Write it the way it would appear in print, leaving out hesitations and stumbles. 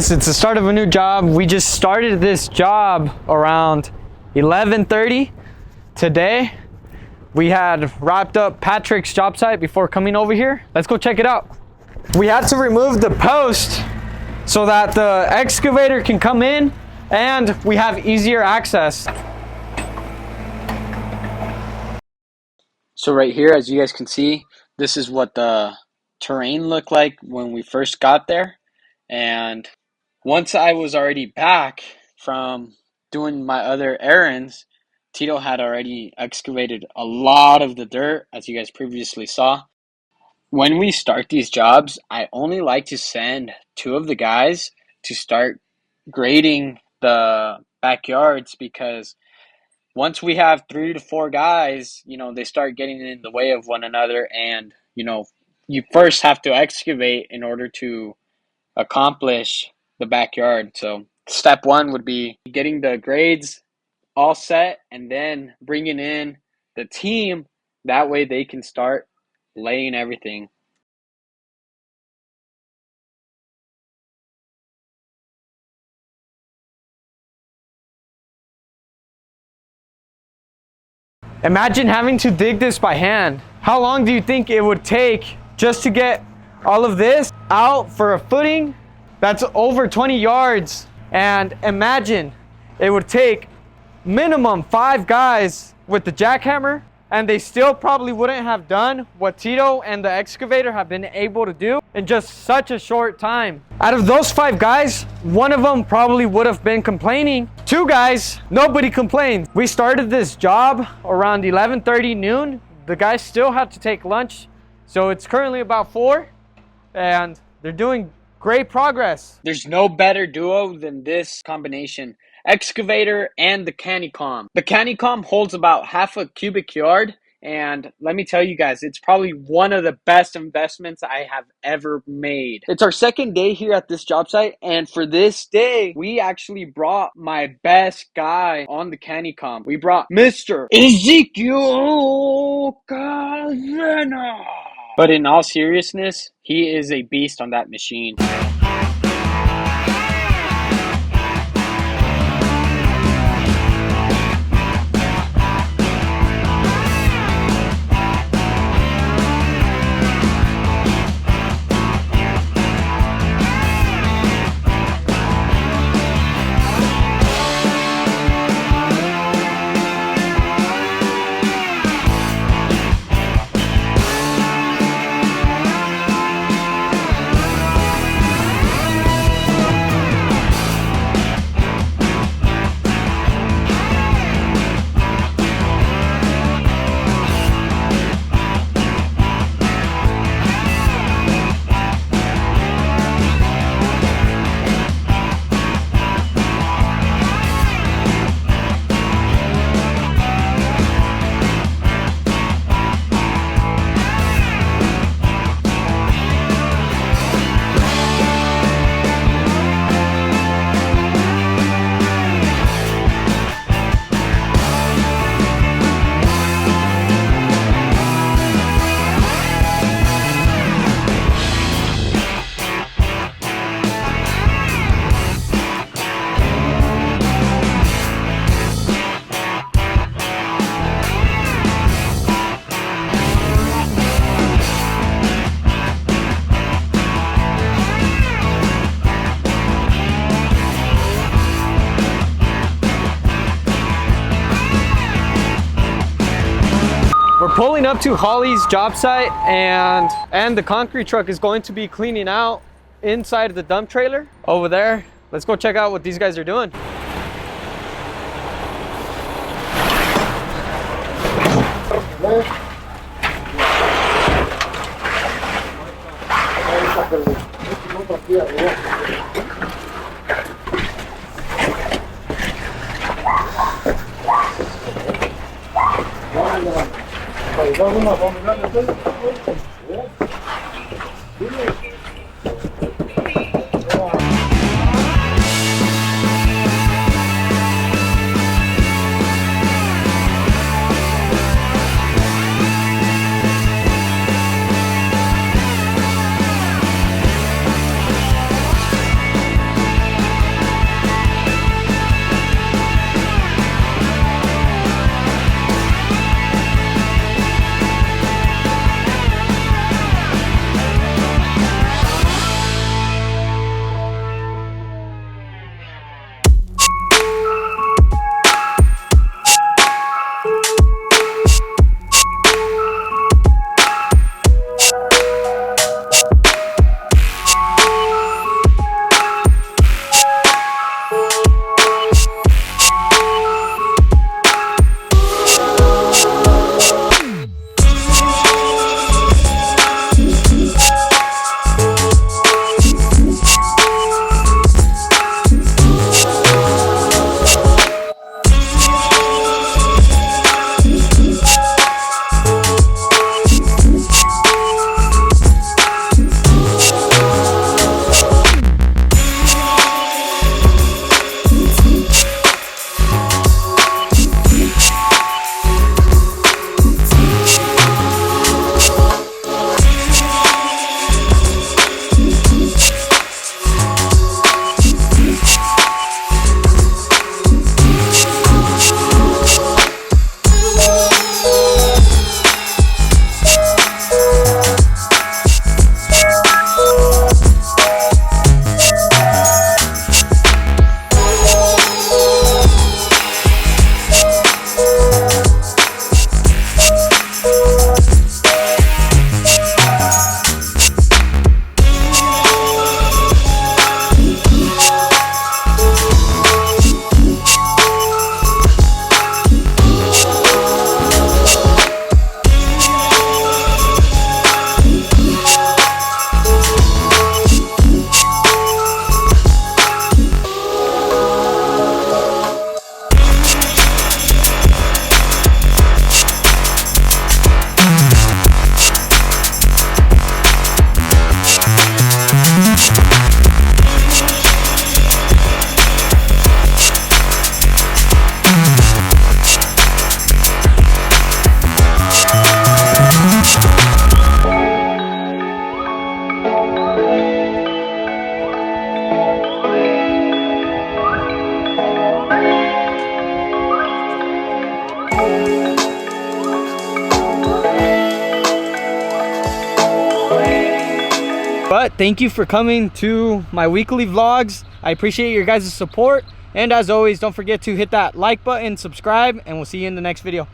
guys, it's the start of a new job. We just started this job around 11:30 today. We had wrapped up Patrick's job site before coming over here. Let's go check it out. We had to remove the post so that the excavator can come in and we have easier access. So right here, as you guys can see, this is what the terrain looked like when we first got there. And once I was already back from doing my other errands, Tito had already excavated a lot of the dirt, as you guys previously saw. When we start these jobs, I only like to send 2 of the guys to start grading the backyards, because once we have 3 to 4 guys, they start getting in the way of one another, and you first have to excavate in order to accomplish the backyard. So step 1 would be getting the grades all set and then bringing in the team. That way they can start laying everything. Imagine having to dig this by hand. How long do you think it would take just to get all of this out for a footing? That's over 20 yards. And imagine it would take minimum 5 guys with the jackhammer, and they still probably wouldn't have done what Tito and the excavator have been able to do in just such a short time. Out of those 5 guys, 1 of them probably would have been complaining. 2 guys, nobody complained. We started this job around 11:30 noon. The guys still have to take lunch, so it's currently about 4, and they're doing great progress. There's no better duo than this combination: excavator and the Canicom. The Canicom holds about half a cubic yard, and let me tell you guys, it's probably one of the best investments I have ever made. It's our second day here at this job site, and for this day, we actually brought my best guy on the Canicom. We brought Mr. Ezekiel Calvena. But in all seriousness, he is a beast on that machine. Pulling up to Holly's job site, and the concrete truck is going to be cleaning out inside of the dump trailer over there. Let's go check out what these guys are doing. But thank you for coming to my weekly vlogs. I appreciate your guys' support. And as always, don't forget to hit that like button, subscribe, and we'll see you in the next video.